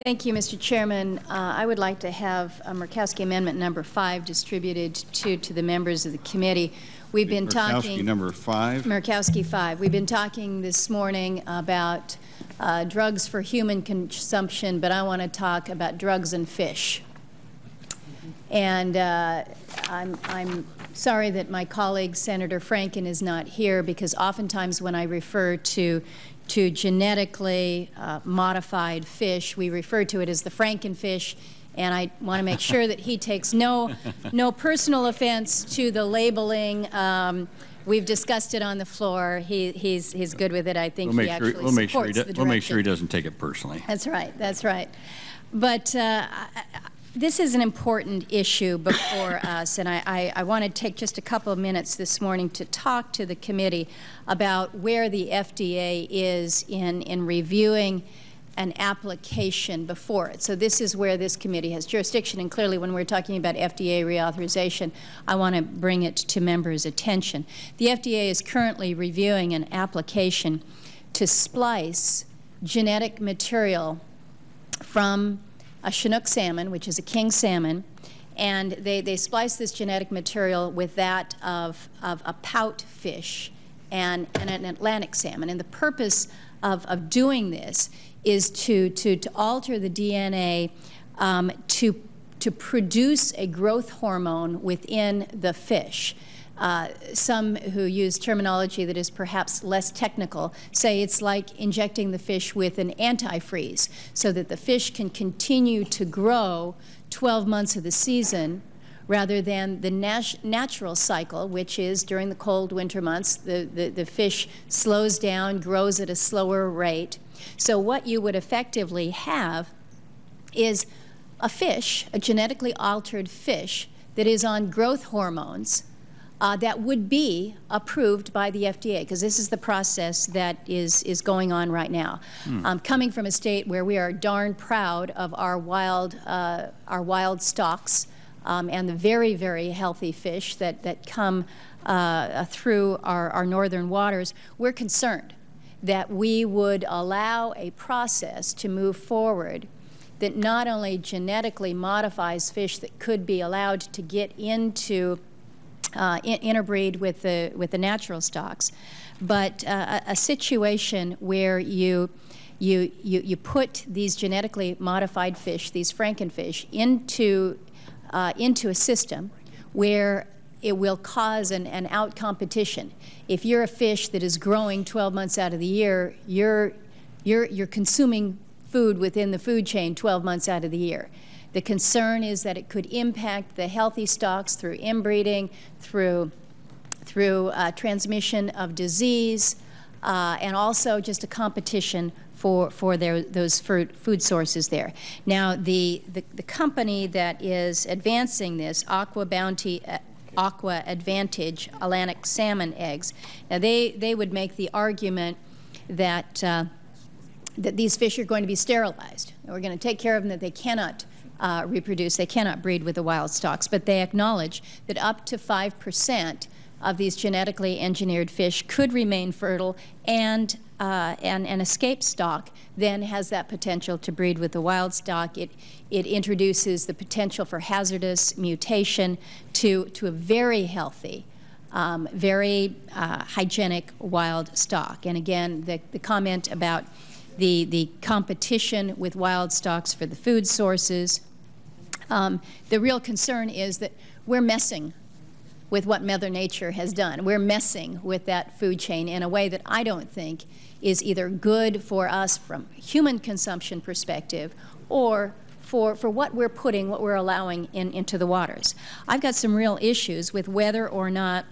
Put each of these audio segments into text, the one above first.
Thank you, Mr. Chairman. I would like to have Murkowski Amendment number 5 distributed to the members of the committee. We've been talking. Murkowski number 5. Murkowski 5. We've been talking this morning about drugs for human consumption, but I want to talk about drugs and fish. And I'm sorry that my colleague Senator Franken is not here, because oftentimes when I refer to genetically modified fish, we refer to it as the Frankenfish, and I want to make sure that he takes no personal offense to the labeling. We've discussed it on the floor. He's good with it. I think he actually supports the direction. We'll make sure he doesn't take it personally. That's right. That's right. But this is an important issue before us, and I want to take just a couple of minutes this morning to talk to the committee about where the FDA is in reviewing an application before it. So this is where this committee has jurisdiction, and clearly when we're talking about FDA reauthorization, I want to bring it to members' attention. The FDA is currently reviewing an application to splice genetic material from a Chinook salmon, which is a king salmon, and they splice this genetic material with that of a pout fish and an Atlantic salmon. And the purpose of doing this is to alter the DNA to produce a growth hormone within the fish. Some who use terminology that is perhaps less technical say it's like injecting the fish with an antifreeze so that the fish can continue to grow 12 months of the season, rather than the natural cycle, which is during the cold winter months, the fish slows down, grows at a slower rate. So what you would effectively have is a fish, a genetically altered fish, that is on growth hormones that would be approved by the FDA, because this is the process that is going on right now. Coming from a state where we are darn proud of our wild stocks and the very, very healthy fish that come through our northern waters, we're concerned that we would allow a process to move forward that not only genetically modifies fish that could be allowed to get into interbreed with the natural stocks, but a situation where you put these genetically modified fish, these Frankenfish, into a system where it will cause an out competition. If you're a fish that is growing 12 months out of the year, you're consuming food within the food chain 12 months out of the year. The concern is that it could impact the healthy stocks through inbreeding, through transmission of disease, and also just a competition for those food sources there. Now, the company that is advancing this, Aqua Advantage Atlantic salmon eggs, now they would make the argument that that these fish are going to be sterilized. We're going to take care of them, that they cannot reproduce, they cannot breed with the wild stocks, but they acknowledge that up to 5% of these genetically engineered fish could remain fertile, and an escape stock then has that potential to breed with the wild stock. It introduces the potential for hazardous mutation to a very healthy, very hygienic wild stock. And again, the comment about the competition with wild stocks for the food sources. The real concern is that we're messing with what Mother Nature has done. We're messing with that food chain in a way that I don't think is either good for us from a human consumption perspective, or for what we're allowing into the waters. I've got some real issues with whether or not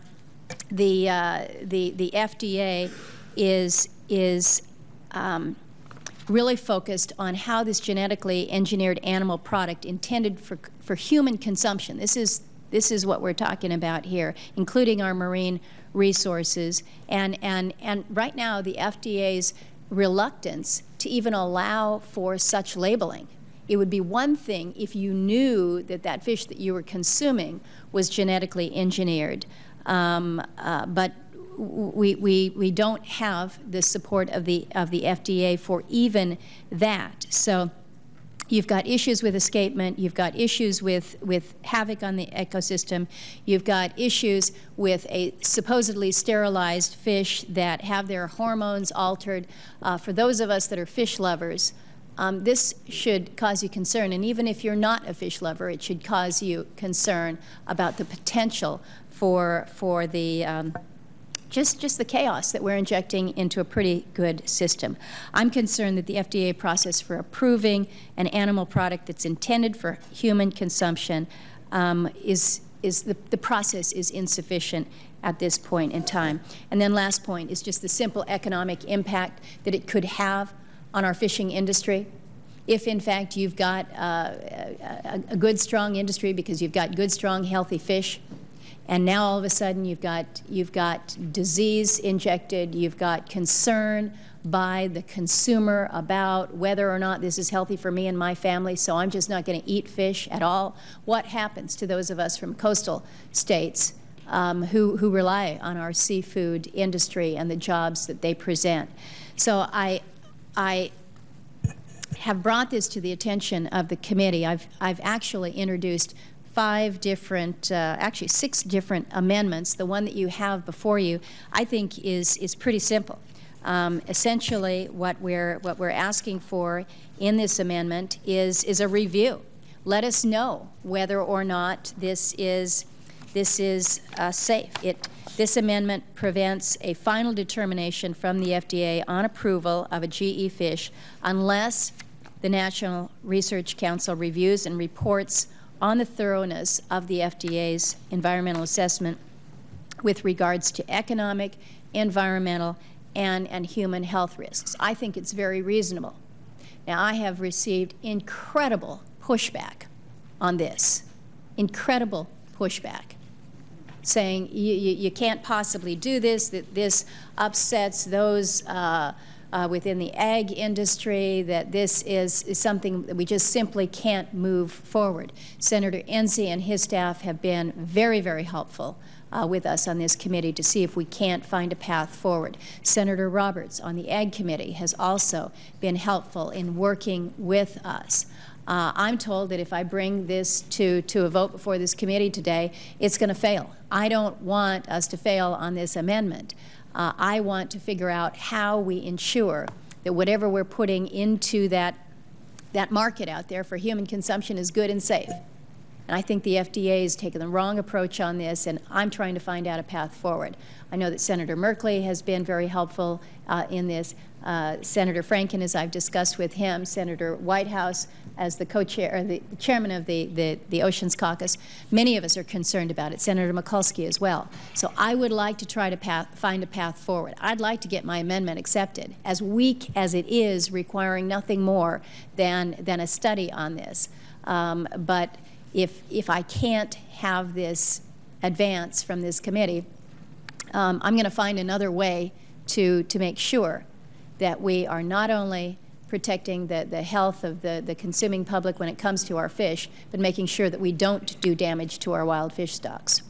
the FDA is really focused on how this genetically engineered animal product intended for human consumption. This is what we're talking about here, including our marine resources, and right now the FDA's reluctance to even allow for such labeling. It would be one thing if you knew that that fish that you were consuming was genetically engineered, but we don't have the support of the FDA for even that. So You've got issues with escapement. You've got issues with havoc on the ecosystem. You've got issues with a supposedly sterilized fish that have their hormones altered. For those of us that are fish lovers, this should cause you concern. And even if you're not a fish lover, it should cause you concern about the potential for the just the chaos that we're injecting into a pretty good system. I'm concerned that the FDA process for approving an animal product that's intended for human consumption the process is insufficient at this point in time. And then last point is just the simple economic impact that it could have on our fishing industry. If, in fact, you've got a good, strong industry because you've got good, strong, healthy fish, and now all of a sudden you've got disease injected, you've got concern by the consumer about whether or not this is healthy for me and my family, so I'm just not going to eat fish at all. What happens to those of us from coastal states who rely on our seafood industry and the jobs that they present? So I have brought this to the attention of the committee. I've actually introduced actually 6 different amendments. The one that you have before you, I think, is pretty simple. Essentially, what we're asking for in this amendment is a review. Let us know whether or not this is safe. This amendment prevents a final determination from the FDA on approval of a GE fish unless the National Research Council reviews and reports on the thoroughness of the FDA's environmental assessment with regards to economic, environmental, and human health risks. I think it's very reasonable. Now, I have received incredible pushback on this, incredible pushback, saying you can't possibly do this, that this upsets those within the ag industry, that this is something that we just simply can't move forward. Senator Enzi and his staff have been very, very helpful with us on this committee to see if we can't find a path forward. Senator Roberts on the Ag Committee has also been helpful in working with us. I'm told that if I bring this to a vote before this committee today, it's going to fail. I don't want us to fail on this amendment. I want to figure out how we ensure that whatever we're putting into that market out there for human consumption is good and safe. And I think the FDA has taken the wrong approach on this, and I'm trying to find out a path forward. I know that Senator Murkowski has been very helpful in this. Senator Franken, as I've discussed with him, Senator Whitehouse as the co-chair, or the chairman of the Oceans Caucus. Many of us are concerned about it. Senator Murkowski as well. So I would like to try to find a path forward. I'd like to get my amendment accepted, as weak as it is, requiring nothing more than a study on this. But if I can't have this advance from this committee, I'm going to find another way to make sure that we are not only protecting the health of the consuming public when it comes to our fish, but making sure that we don't do damage to our wild fish stocks.